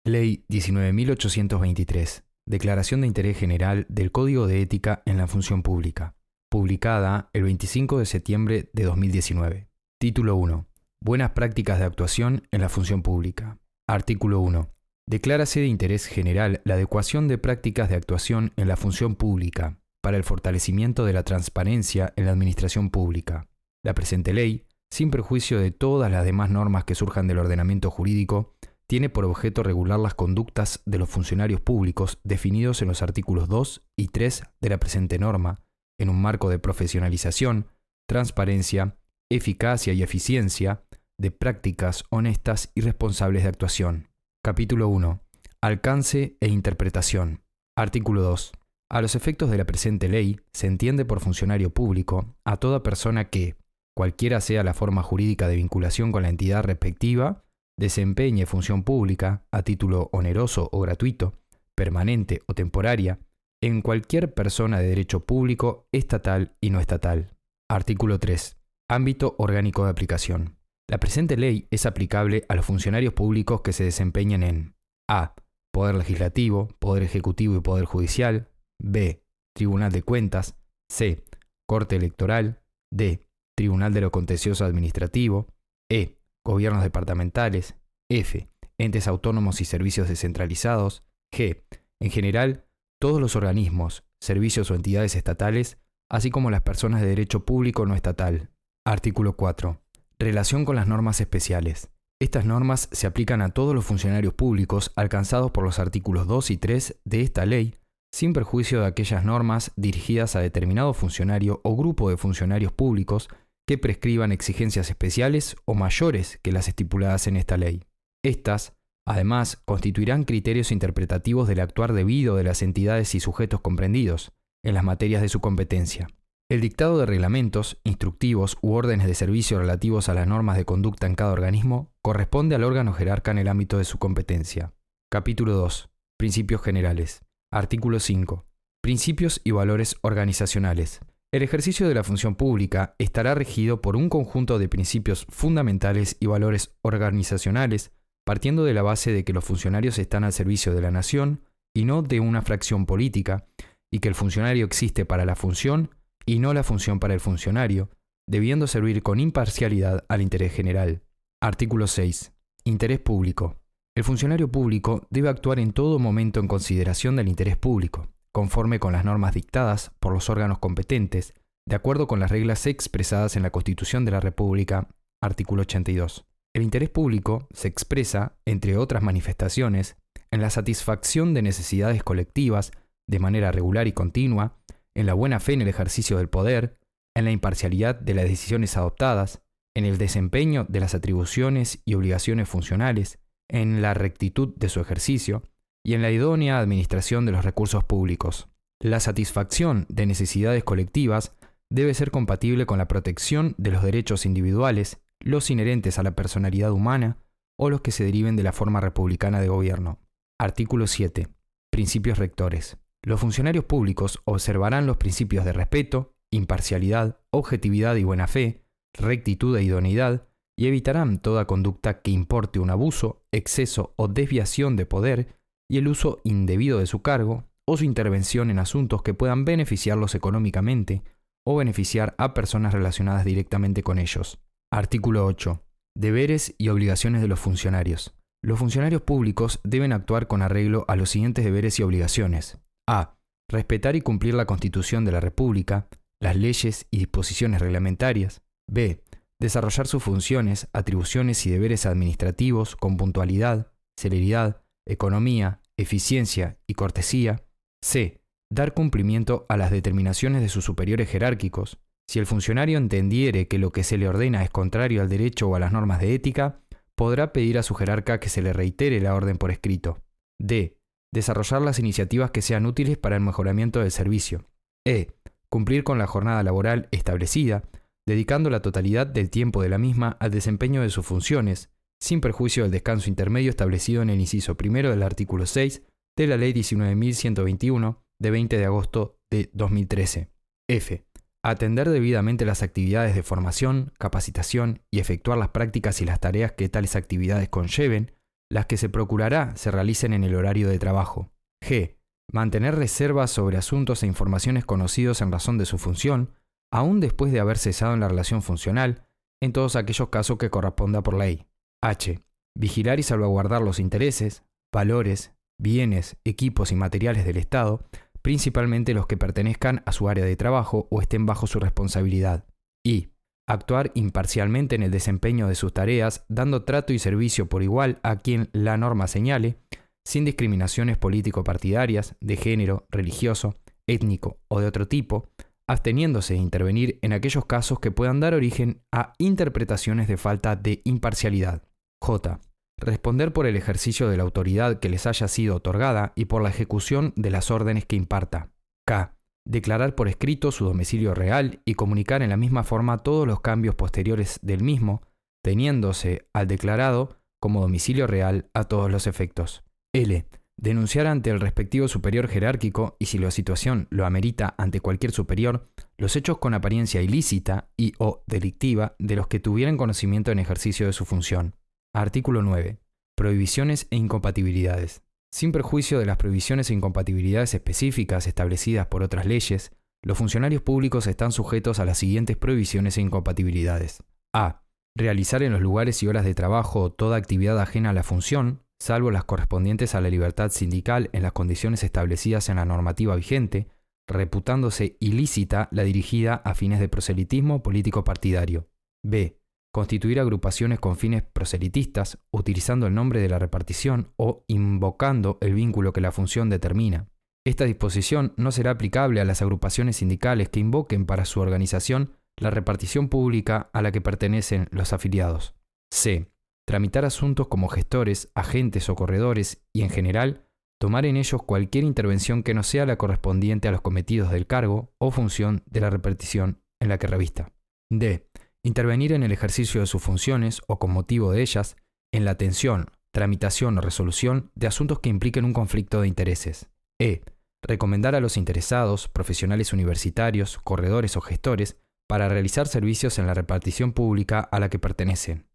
Ley 19.823. Declaración de Interés General del Código de Ética en la Función Pública. Publicada el 25 de septiembre de 2019. Título 1. Buenas prácticas de actuación en la función pública. Artículo 1. Declárase de interés general la adecuación de prácticas de actuación en la función pública para el fortalecimiento de la transparencia en la administración pública. La presente ley, sin perjuicio de todas las demás normas que surjan del ordenamiento jurídico, tiene por objeto regular las conductas de los funcionarios públicos definidos en los artículos 2 y 3 de la presente norma, en un marco de profesionalización, transparencia, eficacia y eficiencia de prácticas honestas y responsables de actuación. Capítulo 1. Alcance e interpretación. Artículo 2. A los efectos de la presente ley, se entiende por funcionario público a toda persona que, cualquiera sea la forma jurídica de vinculación con la entidad respectiva, desempeñe función pública a título oneroso o gratuito, permanente o temporaria, en cualquier persona de derecho público, estatal y no estatal. Artículo 3. Ámbito orgánico de aplicación. La presente ley es aplicable a los funcionarios públicos que se desempeñen en a. Poder Legislativo, Poder Ejecutivo y Poder Judicial. b. Tribunal de Cuentas. c. Corte Electoral. d. Tribunal de lo Contencioso Administrativo. e. Gobiernos departamentales. f. Entes autónomos y servicios descentralizados. g. En general, todos los organismos, servicios o entidades estatales, así como las personas de derecho público no estatal. Artículo 4. Relación con las normas especiales. Estas normas se aplican a todos los funcionarios públicos alcanzados por los artículos 2 y 3 de esta ley, sin perjuicio de aquellas normas dirigidas a determinado funcionario o grupo de funcionarios públicos que prescriban exigencias especiales o mayores que las estipuladas en esta ley. Estas, además, constituirán criterios interpretativos del actuar debido de las entidades y sujetos comprendidos en las materias de su competencia. El dictado de reglamentos, instructivos u órdenes de servicio relativos a las normas de conducta en cada organismo corresponde al órgano jerarca en el ámbito de su competencia. Capítulo 2. Principios generales. Artículo 5. Principios y valores organizacionales. El ejercicio de la función pública estará regido por un conjunto de principios fundamentales y valores organizacionales, partiendo de la base de que los funcionarios están al servicio de la nación y no de una fracción política, y que el funcionario existe para la función y no la función para el funcionario, debiendo servir con imparcialidad al interés general. Artículo 6. Interés público. El funcionario público debe actuar en todo momento en consideración del interés público, conforme con las normas dictadas por los órganos competentes, de acuerdo con las reglas expresadas en la Constitución de la República, artículo 82. El interés público se expresa, entre otras manifestaciones, en la satisfacción de necesidades colectivas de manera regular y continua, en la buena fe en el ejercicio del poder, en la imparcialidad de las decisiones adoptadas, en el desempeño de las atribuciones y obligaciones funcionales, en la rectitud de su ejercicio, y en la idónea administración de los recursos públicos. La satisfacción de necesidades colectivas debe ser compatible con la protección de los derechos individuales, los inherentes a la personalidad humana o los que se deriven de la forma republicana de gobierno. Artículo 7. Principios rectores. Los funcionarios públicos observarán los principios de respeto, imparcialidad, objetividad y buena fe, rectitud e idoneidad, y evitarán toda conducta que importe un abuso, exceso o desviación de poder y el uso indebido de su cargo o su intervención en asuntos que puedan beneficiarlos económicamente o beneficiar a personas relacionadas directamente con ellos. Artículo 8. Deberes y obligaciones de los funcionarios. Los funcionarios públicos deben actuar con arreglo a los siguientes deberes y obligaciones. A. Respetar y cumplir la Constitución de la República, las leyes y disposiciones reglamentarias. B. Desarrollar sus funciones, atribuciones y deberes administrativos con puntualidad, celeridad, economía, eficiencia y cortesía. C. Dar cumplimiento a las determinaciones de sus superiores jerárquicos. Si el funcionario entendiere que lo que se le ordena es contrario al derecho o a las normas de ética, podrá pedir a su jerarca que se le reitere la orden por escrito. D. Desarrollar las iniciativas que sean útiles para el mejoramiento del servicio. E. Cumplir con la jornada laboral establecida, dedicando la totalidad del tiempo de la misma al desempeño de sus funciones, sin perjuicio del descanso intermedio establecido en el inciso primero del artículo 6 de la Ley 19.121 de 20 de agosto de 2013. F. Atender debidamente las actividades de formación, capacitación y efectuar las prácticas y las tareas que tales actividades conlleven, Las que se procurará se realicen en el horario de trabajo. G. Mantener reservas sobre asuntos e informaciones conocidos en razón de su función, aún después de haber cesado en la relación funcional, en todos aquellos casos que corresponda por ley. H. Vigilar y salvaguardar los intereses, valores, bienes, equipos y materiales del Estado, principalmente los que pertenezcan a su área de trabajo o estén bajo su responsabilidad. I. Actuar imparcialmente en el desempeño de sus tareas, dando trato y servicio por igual a quien la norma señale, sin discriminaciones político-partidarias, de género, religioso, étnico o de otro tipo, absteniéndose de intervenir en aquellos casos que puedan dar origen a interpretaciones de falta de imparcialidad. J. Responder por el ejercicio de la autoridad que les haya sido otorgada y por la ejecución de las órdenes que imparta. K. Declarar por escrito su domicilio real y comunicar en la misma forma todos los cambios posteriores del mismo, teniéndose al declarado como domicilio real a todos los efectos. L. Denunciar ante el respectivo superior jerárquico y, si la situación lo amerita, ante cualquier superior, los hechos con apariencia ilícita y o delictiva de los que tuvieran conocimiento en ejercicio de su función. Artículo 9. Prohibiciones e incompatibilidades. Sin perjuicio de las prohibiciones e incompatibilidades específicas establecidas por otras leyes, los funcionarios públicos están sujetos a las siguientes prohibiciones e incompatibilidades. A. Realizar en los lugares y horas de trabajo toda actividad ajena a la función, salvo las correspondientes a la libertad sindical en las condiciones establecidas en la normativa vigente, reputándose ilícita la dirigida a fines de proselitismo político partidario. B. Constituir agrupaciones con fines proselitistas, utilizando el nombre de la repartición o invocando el vínculo que la función determina. Esta disposición no será aplicable a las agrupaciones sindicales que invoquen para su organización la repartición pública a la que pertenecen los afiliados. C. Tramitar asuntos como gestores, agentes o corredores y, en general, tomar en ellos cualquier intervención que no sea la correspondiente a los cometidos del cargo o función de la repartición en la que revista. D. Intervenir en el ejercicio de sus funciones o con motivo de ellas en la atención, tramitación o resolución de asuntos que impliquen un conflicto de intereses. E. Recomendar a los interesados, profesionales universitarios, corredores o gestores para realizar servicios en la repartición pública a la que pertenecen.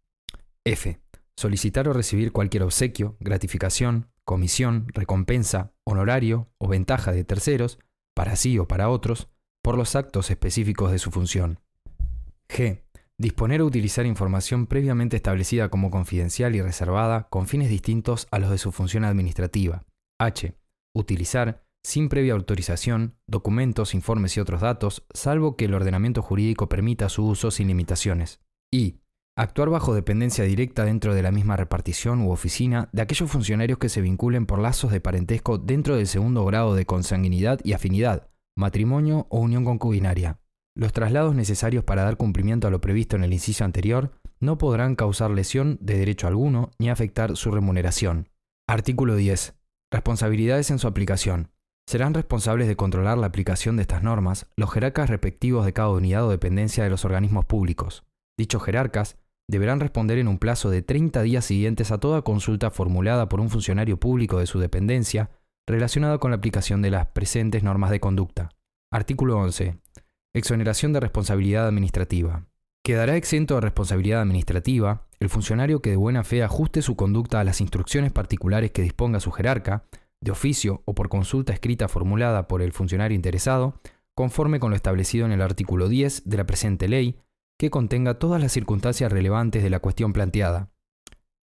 F. Solicitar o recibir cualquier obsequio, gratificación, comisión, recompensa, honorario o ventaja de terceros, para sí o para otros, por los actos específicos de su función. G. Disponer o utilizar información previamente establecida como confidencial y reservada con fines distintos a los de su función administrativa. H. Utilizar, sin previa autorización, documentos, informes y otros datos, salvo que el ordenamiento jurídico permita su uso sin limitaciones. I. Actuar bajo dependencia directa dentro de la misma repartición u oficina de aquellos funcionarios que se vinculen por lazos de parentesco dentro del segundo grado de consanguinidad y afinidad, matrimonio o unión concubinaria. Los traslados necesarios para dar cumplimiento a lo previsto en el inciso anterior no podrán causar lesión de derecho alguno ni afectar su remuneración. Artículo 10. Responsabilidades en su aplicación. Serán responsables de controlar la aplicación de estas normas los jerarcas respectivos de cada unidad o dependencia de los organismos públicos. Dichos jerarcas deberán responder en un plazo de 30 días siguientes a toda consulta formulada por un funcionario público de su dependencia relacionada con la aplicación de las presentes normas de conducta. Artículo 11. Exoneración de responsabilidad administrativa. Quedará exento de responsabilidad administrativa el funcionario que de buena fe ajuste su conducta a las instrucciones particulares que disponga su jerarca, de oficio o por consulta escrita formulada por el funcionario interesado, conforme con lo establecido en el artículo 10 de la presente ley, que contenga todas las circunstancias relevantes de la cuestión planteada.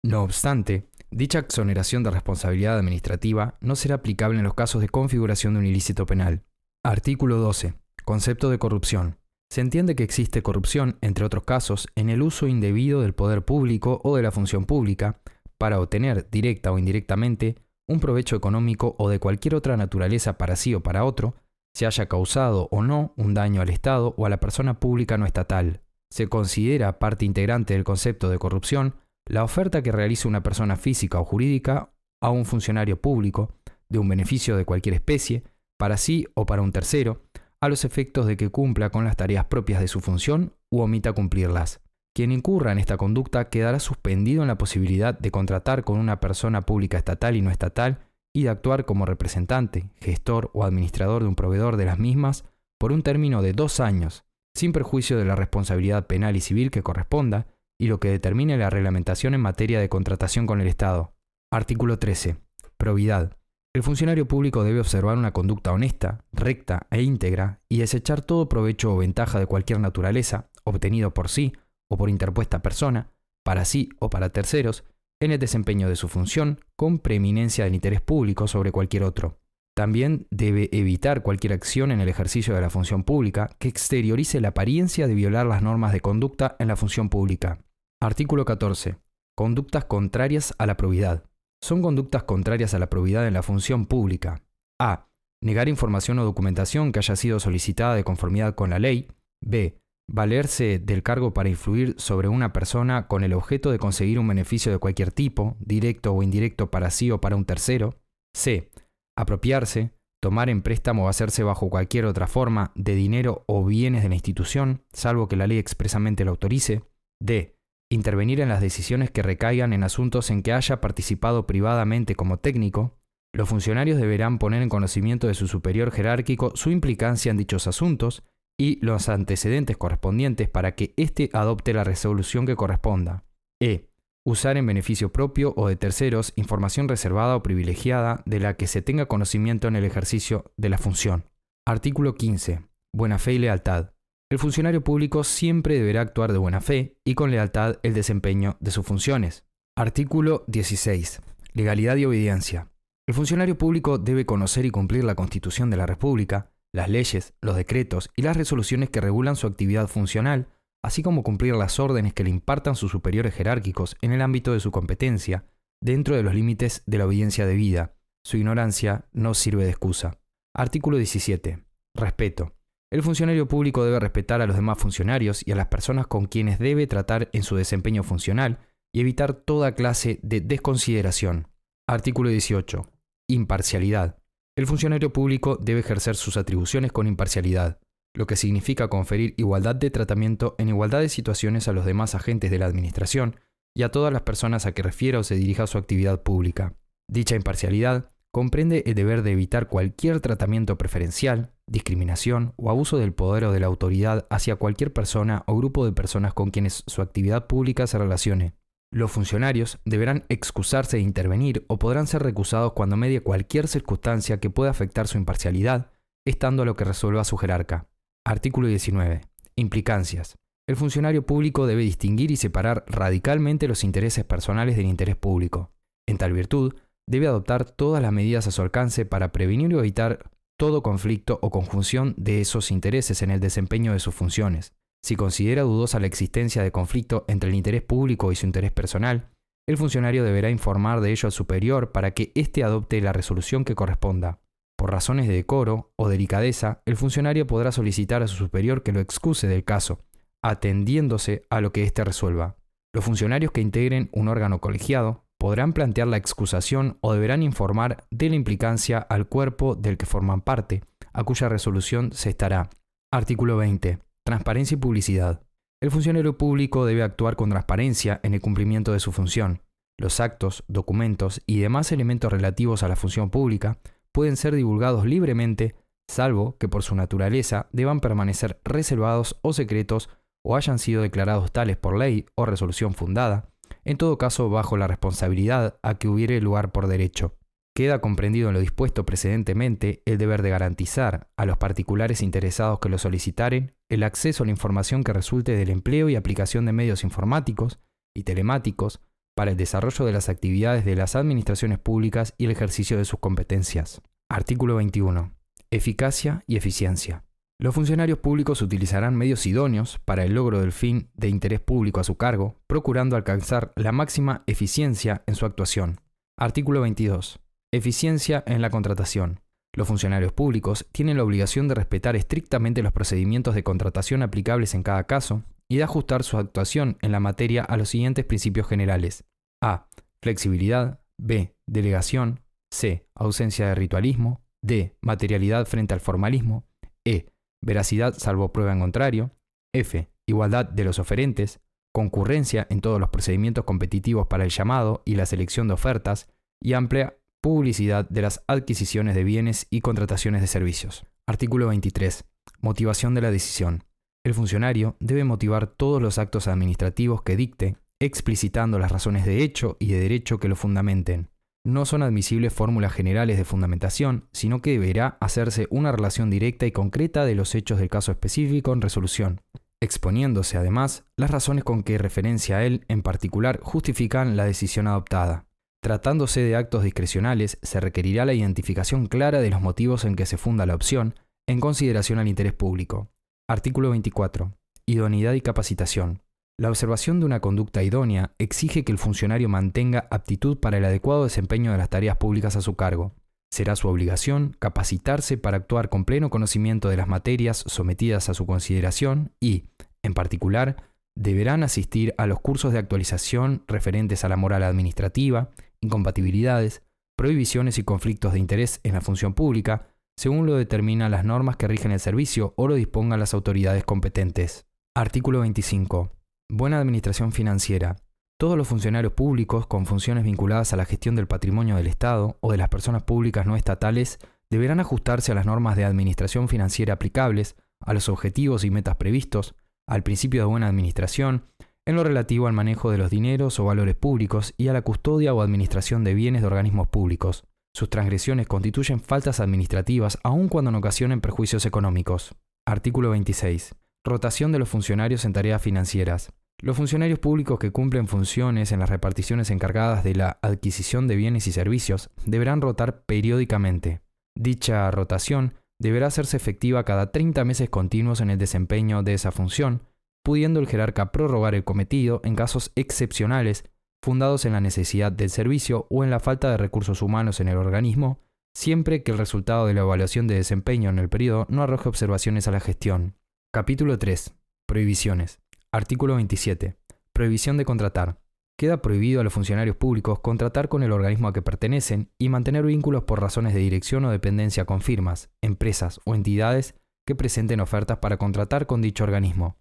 No obstante, dicha exoneración de responsabilidad administrativa no será aplicable en los casos de configuración de un ilícito penal. Artículo 12. Concepto de corrupción. Se entiende que existe corrupción, entre otros casos, en el uso indebido del poder público o de la función pública para obtener, directa o indirectamente, un provecho económico o de cualquier otra naturaleza para sí o para otro, se haya causado o no un daño al Estado o a la persona pública no estatal. Se considera parte integrante del concepto de corrupción la oferta que realice una persona física o jurídica a un funcionario público de un beneficio de cualquier especie, para sí o para un tercero, a los efectos de que cumpla con las tareas propias de su función u omita cumplirlas. Quien incurra en esta conducta quedará suspendido en la posibilidad de contratar con una persona pública estatal y no estatal y de actuar como representante, gestor o administrador de un proveedor de las mismas por un término de 2 años, sin perjuicio de la responsabilidad penal y civil que corresponda y lo que determine la reglamentación en materia de contratación con el Estado. Artículo 13. Probidad. El funcionario público debe observar una conducta honesta, recta e íntegra y desechar todo provecho o ventaja de cualquier naturaleza, obtenido por sí o por interpuesta persona, para sí o para terceros, en el desempeño de su función, con preeminencia del interés público sobre cualquier otro. También debe evitar cualquier acción en el ejercicio de la función pública que exteriorice la apariencia de violar las normas de conducta en la función pública. Artículo 14. Conductas contrarias a la probidad. Son conductas contrarias a la probidad en la función pública. A. Negar información o documentación que haya sido solicitada de conformidad con la ley. B. Valerse del cargo para influir sobre una persona con el objeto de conseguir un beneficio de cualquier tipo, directo o indirecto para sí o para un tercero. C. Apropiarse, tomar en préstamo o hacerse bajo cualquier otra forma de dinero o bienes de la institución, salvo que la ley expresamente lo autorice. D. Intervenir en las decisiones que recaigan en asuntos en que haya participado privadamente como técnico. Los funcionarios deberán poner en conocimiento de su superior jerárquico su implicancia en dichos asuntos y los antecedentes correspondientes para que éste adopte la resolución que corresponda. E. Usar en beneficio propio o de terceros información reservada o privilegiada de la que se tenga conocimiento en el ejercicio de la función. Artículo 15. Buena fe y lealtad. El funcionario público siempre deberá actuar de buena fe y con lealtad el desempeño de sus funciones. Artículo 16. Legalidad y obediencia. El funcionario público debe conocer y cumplir la Constitución de la República, las leyes, los decretos y las resoluciones que regulan su actividad funcional, así como cumplir las órdenes que le impartan sus superiores jerárquicos en el ámbito de su competencia, dentro de los límites de la obediencia debida. Su ignorancia no sirve de excusa. Artículo 17. Respeto. El funcionario público debe respetar a los demás funcionarios y a las personas con quienes debe tratar en su desempeño funcional y evitar toda clase de desconsideración. Artículo 18. Imparcialidad. El funcionario público debe ejercer sus atribuciones con imparcialidad, lo que significa conferir igualdad de tratamiento en igualdad de situaciones a los demás agentes de la administración y a todas las personas a que refiera o se dirija su actividad pública. Dicha imparcialidad comprende el deber de evitar cualquier tratamiento preferencial, discriminación o abuso del poder o de la autoridad hacia cualquier persona o grupo de personas con quienes su actividad pública se relacione. Los funcionarios deberán excusarse de intervenir o podrán ser recusados cuando medie cualquier circunstancia que pueda afectar su imparcialidad, estando a lo que resuelva su jerarca. Artículo 19. Implicancias. El funcionario público debe distinguir y separar radicalmente los intereses personales del interés público. En tal virtud, debe adoptar todas las medidas a su alcance para prevenir o evitar todo conflicto o conjunción de esos intereses en el desempeño de sus funciones. Si considera dudosa la existencia de conflicto entre el interés público y su interés personal, el funcionario deberá informar de ello al superior para que éste adopte la resolución que corresponda. Por razones de decoro o delicadeza, el funcionario podrá solicitar a su superior que lo excuse del caso, atendiéndose a lo que éste resuelva. Los funcionarios que integren un órgano colegiado podrán plantear la excusación o deberán informar de la implicancia al cuerpo del que forman parte, a cuya resolución se estará. Artículo 20. Transparencia y publicidad. El funcionario público debe actuar con transparencia en el cumplimiento de su función. Los actos, documentos y demás elementos relativos a la función pública pueden ser divulgados libremente, salvo que por su naturaleza deban permanecer reservados o secretos o hayan sido declarados tales por ley o resolución fundada, en todo caso bajo la responsabilidad a que hubiere lugar por derecho. Queda comprendido en lo dispuesto precedentemente el deber de garantizar a los particulares interesados que lo solicitaren el acceso a la información que resulte del empleo y aplicación de medios informáticos y telemáticos para el desarrollo de las actividades de las administraciones públicas y el ejercicio de sus competencias. Artículo 21. Eficacia y eficiencia. Los funcionarios públicos utilizarán medios idóneos para el logro del fin de interés público a su cargo, procurando alcanzar la máxima eficiencia en su actuación. Artículo 22. Eficiencia en la contratación. Los funcionarios públicos tienen la obligación de respetar estrictamente los procedimientos de contratación aplicables en cada caso y de ajustar su actuación en la materia a los siguientes principios generales. A. Flexibilidad. B. Delegación. C. Ausencia de ritualismo. D. Materialidad frente al formalismo. E. Veracidad salvo prueba en contrario. F. Igualdad de los oferentes. Concurrencia en todos los procedimientos competitivos para el llamado y la selección de ofertas. Y amplia publicidad de las adquisiciones de bienes y contrataciones de servicios. Artículo 23. Motivación de la decisión. El funcionario debe motivar todos los actos administrativos que dicte, explicitando las razones de hecho y de derecho que lo fundamenten. No son admisibles fórmulas generales de fundamentación, sino que deberá hacerse una relación directa y concreta de los hechos del caso específico en resolución, exponiéndose además las razones con que referencia a él en particular justifican la decisión adoptada. Tratándose de actos discrecionales, se requerirá la identificación clara de los motivos en que se funda la opción, en consideración al interés público. Artículo 24. Idoneidad y capacitación. La observación de una conducta idónea exige que el funcionario mantenga aptitud para el adecuado desempeño de las tareas públicas a su cargo. Será su obligación capacitarse para actuar con pleno conocimiento de las materias sometidas a su consideración y, en particular, deberán asistir a los cursos de actualización referentes a la moral administrativa, incompatibilidades, prohibiciones y conflictos de interés en la función pública, según lo determinan las normas que rigen el servicio o lo dispongan las autoridades competentes. Artículo 25. Buena administración financiera. Todos los funcionarios públicos con funciones vinculadas a la gestión del patrimonio del Estado o de las personas públicas no estatales deberán ajustarse a las normas de administración financiera aplicables, a los objetivos y metas previstos, al principio de buena administración, en lo relativo al manejo de los dineros o valores públicos y a la custodia o administración de bienes de organismos públicos. Sus transgresiones constituyen faltas administrativas aun cuando no ocasionen perjuicios económicos. Artículo 26. Rotación de los funcionarios en tareas financieras. Los funcionarios públicos que cumplen funciones en las reparticiones encargadas de la adquisición de bienes y servicios deberán rotar periódicamente. Dicha rotación deberá hacerse efectiva cada 30 meses continuos en el desempeño de esa función, pudiendo el jerarca prorrogar el cometido en casos excepcionales fundados en la necesidad del servicio o en la falta de recursos humanos en el organismo, siempre que el resultado de la evaluación de desempeño en el periodo no arroje observaciones a la gestión. Capítulo 3. Prohibiciones. Artículo 27. Prohibición de contratar. Queda prohibido a los funcionarios públicos contratar con el organismo a que pertenecen y mantener vínculos por razones de dirección o dependencia con firmas, empresas o entidades que presenten ofertas para contratar con dicho organismo.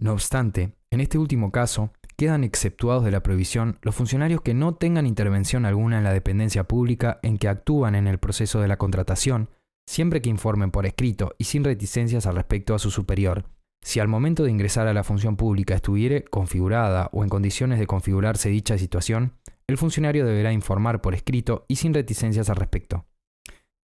No obstante, en este último caso, quedan exceptuados de la prohibición los funcionarios que no tengan intervención alguna en la dependencia pública en que actúan en el proceso de la contratación, siempre que informen por escrito y sin reticencias al respecto a su superior. Si al momento de ingresar a la función pública estuviere configurada o en condiciones de configurarse dicha situación, el funcionario deberá informar por escrito y sin reticencias al respecto.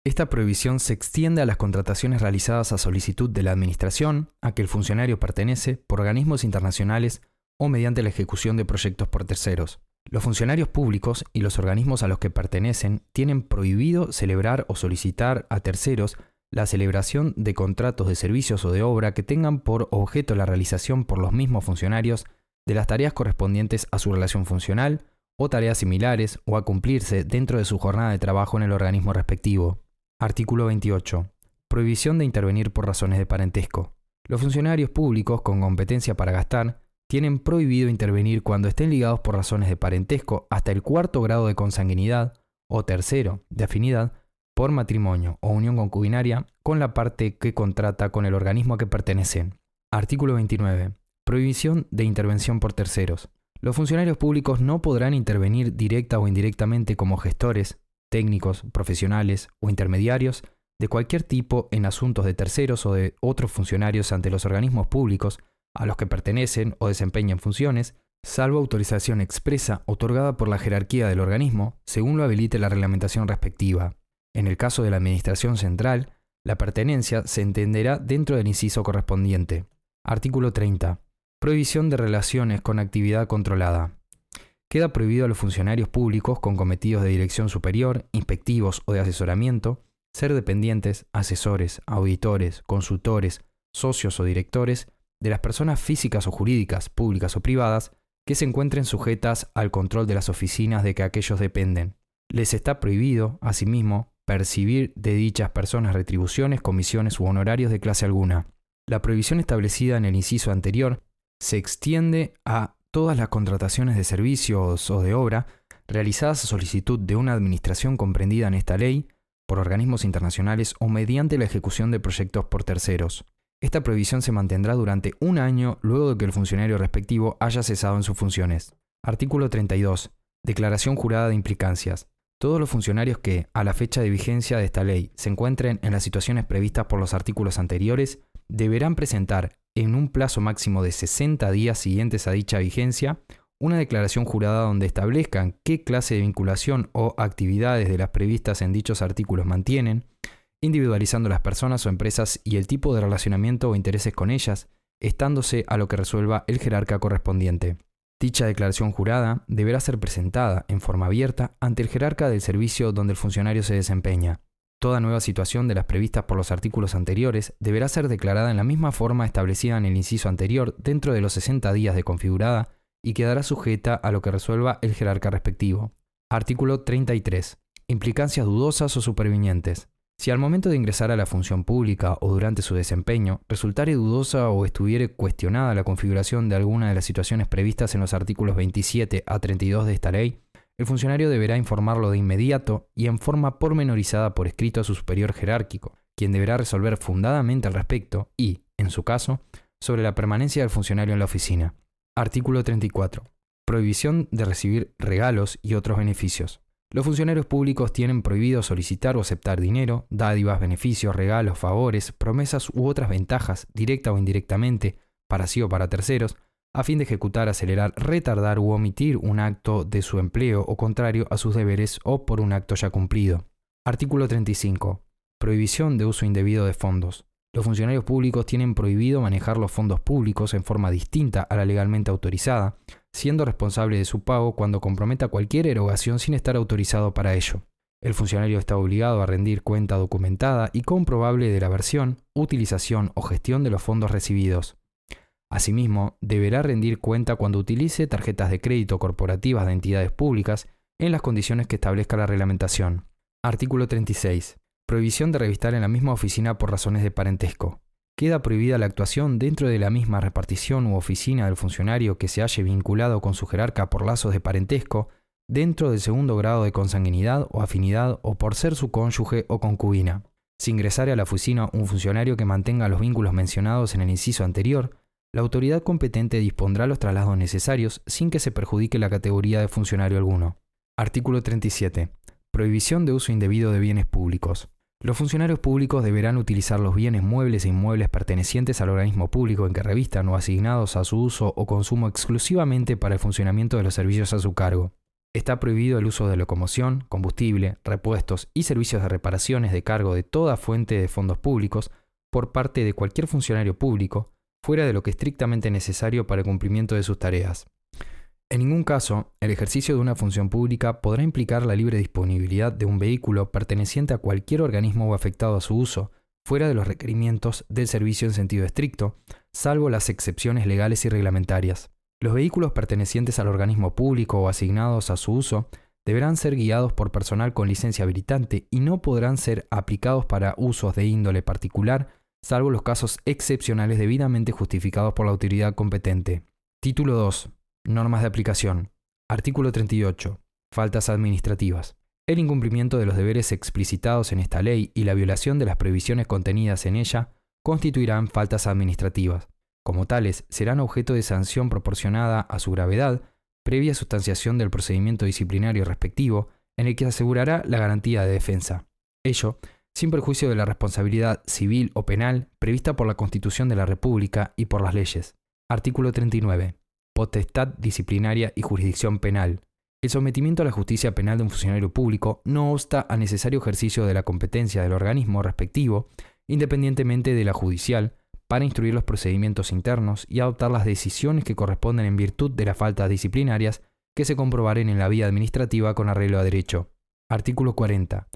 Esta prohibición se extiende a las contrataciones realizadas a solicitud de la Administración a que el funcionario pertenece por organismos internacionales o mediante la ejecución de proyectos por terceros. Los funcionarios públicos y los organismos a los que pertenecen tienen prohibido celebrar o solicitar a terceros la celebración de contratos de servicios o de obra que tengan por objeto la realización por los mismos funcionarios de las tareas correspondientes a su relación funcional o tareas similares o a cumplirse dentro de su jornada de trabajo en el organismo respectivo. Artículo 28. Prohibición de intervenir por razones de parentesco. Los funcionarios públicos con competencia para gastar tienen prohibido intervenir cuando estén ligados por razones de parentesco hasta el 4º grado de consanguinidad o 3º de afinidad por matrimonio o unión concubinaria con la parte que contrata con el organismo a que pertenecen. Artículo 29. Prohibición de intervención por terceros. Los funcionarios públicos no podrán intervenir directa o indirectamente como gestores, técnicos, profesionales o intermediarios de cualquier tipo en asuntos de terceros o de otros funcionarios ante los organismos públicos a los que pertenecen o desempeñan funciones, salvo autorización expresa otorgada por la jerarquía del organismo, según lo habilite la reglamentación respectiva. En el caso de la Administración Central, la pertenencia se entenderá dentro del inciso correspondiente. Artículo 30. Prohibición de relaciones con actividad controlada. Queda prohibido a los funcionarios públicos con cometidos de dirección superior, inspectivos o de asesoramiento, ser dependientes, asesores, auditores, consultores, socios o directores de las personas físicas o jurídicas, públicas o privadas, que se encuentren sujetas al control de las oficinas de que aquellos dependen. Les está prohibido, asimismo, percibir de dichas personas retribuciones, comisiones u honorarios de clase alguna. La prohibición establecida en el inciso anterior se extiende a todas las contrataciones de servicios o de obra realizadas a solicitud de una administración comprendida en esta ley, por organismos internacionales o mediante la ejecución de proyectos por terceros. Esta prohibición se mantendrá durante un año luego de que el funcionario respectivo haya cesado en sus funciones. Artículo 32. Declaración jurada de implicancias. Todos los funcionarios que, a la fecha de vigencia de esta ley, se encuentren en las situaciones previstas por los artículos anteriores, deberán presentar, en un plazo máximo de 60 días siguientes a dicha vigencia, una declaración jurada donde establezcan qué clase de vinculación o actividades de las previstas en dichos artículos mantienen, individualizando las personas o empresas y el tipo de relacionamiento o intereses con ellas, estándose a lo que resuelva el jerarca correspondiente. Dicha declaración jurada deberá ser presentada en forma abierta ante el jerarca del servicio donde el funcionario se desempeña. Toda nueva situación de las previstas por los artículos anteriores deberá ser declarada en la misma forma establecida en el inciso anterior dentro de los 60 días de configurada y quedará sujeta a lo que resuelva el jerarca respectivo. Artículo 33. Implicancias dudosas o supervinientes. Si al momento de ingresar a la función pública o durante su desempeño resultare dudosa o estuviere cuestionada la configuración de alguna de las situaciones previstas en los artículos 27 a 32 de esta ley, el funcionario deberá informarlo de inmediato y en forma pormenorizada por escrito a su superior jerárquico, quien deberá resolver fundadamente al respecto y, en su caso, sobre la permanencia del funcionario en la oficina. Artículo 34. Prohibición de recibir regalos y otros beneficios. Los funcionarios públicos tienen prohibido solicitar o aceptar dinero, dádivas, beneficios, regalos, favores, promesas u otras ventajas, directa o indirectamente, para sí o para terceros, a fin de ejecutar, acelerar, retardar u omitir un acto de su empleo o contrario a sus deberes o por un acto ya cumplido. Artículo 35. Prohibición de uso indebido de fondos. Los funcionarios públicos tienen prohibido manejar los fondos públicos en forma distinta a la legalmente autorizada, siendo responsable de su pago cuando comprometa cualquier erogación sin estar autorizado para ello. El funcionario está obligado a rendir cuenta documentada y comprobable de la versión, utilización o gestión de los fondos recibidos. Asimismo, deberá rendir cuenta cuando utilice tarjetas de crédito corporativas de entidades públicas en las condiciones que establezca la reglamentación. Artículo 36. Prohibición de revistar en la misma oficina por razones de parentesco. Queda prohibida la actuación dentro de la misma repartición u oficina del funcionario que se halle vinculado con su jerarca por lazos de parentesco, dentro del segundo grado de consanguinidad o afinidad o por ser su cónyuge o concubina. Si ingresare a la oficina un funcionario que mantenga los vínculos mencionados en el inciso anterior, la autoridad competente dispondrá los traslados necesarios sin que se perjudique la categoría de funcionario alguno. Artículo 37. Prohibición de uso indebido de bienes públicos. Los funcionarios públicos deberán utilizar los bienes muebles e inmuebles pertenecientes al organismo público en que revistan o asignados a su uso o consumo exclusivamente para el funcionamiento de los servicios a su cargo. Está prohibido el uso de locomoción, combustible, repuestos y servicios de reparaciones de cargo de toda fuente de fondos públicos por parte de cualquier funcionario público, fuera de lo que es estrictamente necesario para el cumplimiento de sus tareas. En ningún caso, el ejercicio de una función pública podrá implicar la libre disponibilidad de un vehículo perteneciente a cualquier organismo o afectado a su uso, fuera de los requerimientos del servicio en sentido estricto, salvo las excepciones legales y reglamentarias. Los vehículos pertenecientes al organismo público o asignados a su uso deberán ser guiados por personal con licencia habilitante y no podrán ser aplicados para usos de índole particular, salvo los casos excepcionales debidamente justificados por la autoridad competente. Título 2. Normas de aplicación. Artículo 38. Faltas administrativas. El incumplimiento de los deberes explicitados en esta ley y la violación de las previsiones contenidas en ella constituirán faltas administrativas. Como tales, serán objeto de sanción proporcionada a su gravedad, previa sustanciación del procedimiento disciplinario respectivo, en el que se asegurará la garantía de defensa. Ello, sin perjuicio de la responsabilidad civil o penal prevista por la Constitución de la República y por las leyes. Artículo 39. Potestad disciplinaria y jurisdicción penal. El sometimiento a la justicia penal de un funcionario público no obsta al necesario ejercicio de la competencia del organismo respectivo, independientemente de la judicial, para instruir los procedimientos internos y adoptar las decisiones que corresponden en virtud de las faltas disciplinarias que se comprobaren en la vía administrativa con arreglo a derecho. Artículo 40.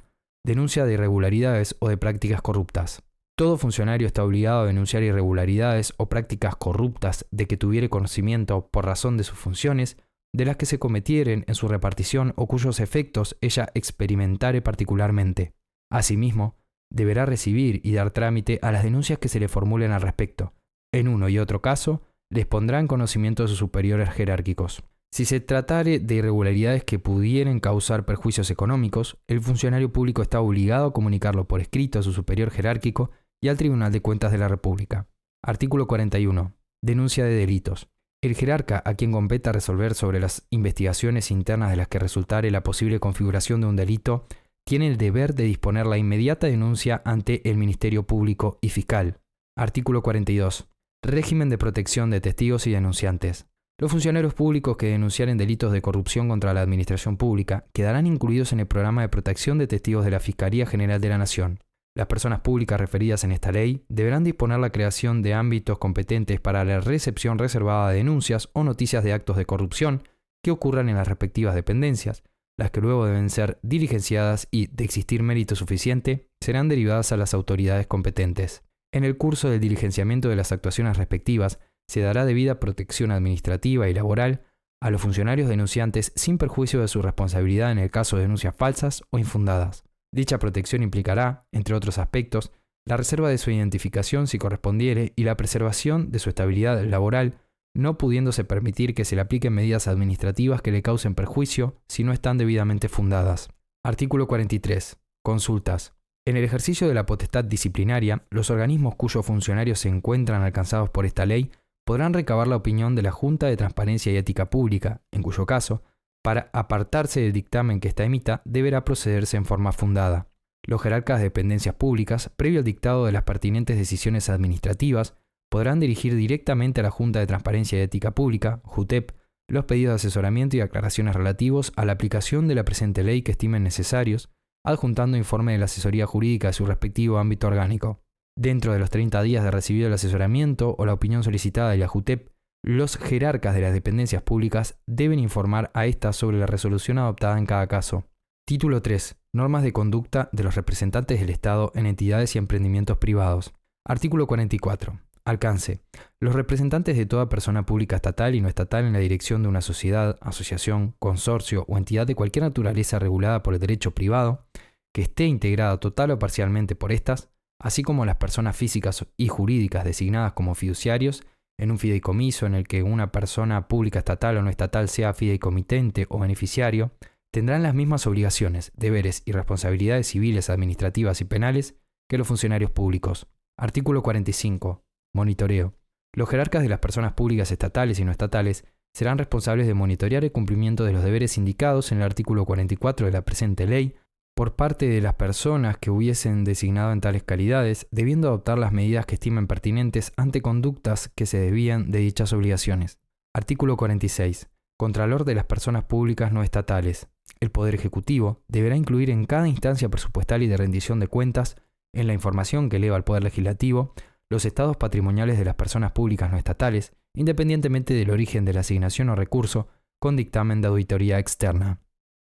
Denuncia de irregularidades o de prácticas corruptas. Todo funcionario está obligado a denunciar irregularidades o prácticas corruptas de que tuviere conocimiento por razón de sus funciones, de las que se cometieren en su repartición o cuyos efectos ella experimentare particularmente. Asimismo, deberá recibir y dar trámite a las denuncias que se le formulen al respecto. En uno y otro caso, les pondrá en conocimiento de sus superiores jerárquicos. Si se tratare de irregularidades que pudieran causar perjuicios económicos, el funcionario público está obligado a comunicarlo por escrito a su superior jerárquico y al Tribunal de Cuentas de la República. Artículo 41. Denuncia de delitos. El jerarca a quien competa resolver sobre las investigaciones internas de las que resultare la posible configuración de un delito, tiene el deber de disponer la inmediata denuncia ante el Ministerio Público y Fiscal. Artículo 42. Régimen de protección de testigos y denunciantes. Los funcionarios públicos que denunciaren delitos de corrupción contra la administración pública quedarán incluidos en el programa de protección de testigos de la Fiscalía General de la Nación. Las personas públicas referidas en esta ley deberán disponer la creación de ámbitos competentes para la recepción reservada de denuncias o noticias de actos de corrupción que ocurran en las respectivas dependencias, las que luego deben ser diligenciadas y, de existir mérito suficiente, serán derivadas a las autoridades competentes. En el curso del diligenciamiento de las actuaciones respectivas, se dará debida protección administrativa y laboral a los funcionarios denunciantes sin perjuicio de su responsabilidad en el caso de denuncias falsas o infundadas. Dicha protección implicará, entre otros aspectos, la reserva de su identificación si correspondiere y la preservación de su estabilidad laboral, no pudiéndose permitir que se le apliquen medidas administrativas que le causen perjuicio si no están debidamente fundadas. Artículo 43. Consultas. En el ejercicio de la potestad disciplinaria, los organismos cuyos funcionarios se encuentran alcanzados por esta ley podrán recabar la opinión de la Junta de Transparencia y Ética Pública, en cuyo caso, para apartarse del dictamen que ésta emita, deberá procederse en forma fundada. Los jerarcas de dependencias públicas, previo al dictado de las pertinentes decisiones administrativas, podrán dirigir directamente a la Junta de Transparencia y Ética Pública, JUTEP, los pedidos de asesoramiento y aclaraciones relativos a la aplicación de la presente ley que estimen necesarios, adjuntando informe de la asesoría jurídica de su respectivo ámbito orgánico. Dentro de los 30 días de recibido el asesoramiento o la opinión solicitada de la JUTEP, los jerarcas de las dependencias públicas deben informar a éstas sobre la resolución adoptada en cada caso. Título 3. Normas de conducta de los representantes del Estado en entidades y emprendimientos privados. Artículo 44. Alcance. Los representantes de toda persona pública estatal y no estatal en la dirección de una sociedad, asociación, consorcio o entidad de cualquier naturaleza regulada por el derecho privado, que esté integrada total o parcialmente por éstas, así como las personas físicas y jurídicas designadas como fiduciarios en un fideicomiso en el que una persona pública estatal o no estatal sea fideicomitente o beneficiario, tendrán las mismas obligaciones, deberes y responsabilidades civiles, administrativas y penales que los funcionarios públicos. Artículo 45. Monitoreo. Los jerarcas de las personas públicas estatales y no estatales serán responsables de monitorear el cumplimiento de los deberes indicados en el artículo 44 de la presente ley por parte de las personas que hubiesen designado en tales calidades, debiendo adoptar las medidas que estimen pertinentes ante conductas que se desvían de dichas obligaciones. Artículo 46. Contralor de las personas públicas no estatales. El Poder Ejecutivo deberá incluir en cada instancia presupuestal y de rendición de cuentas, en la información que eleva al Poder Legislativo, los estados patrimoniales de las personas públicas no estatales, independientemente del origen de la asignación o recurso, con dictamen de auditoría externa.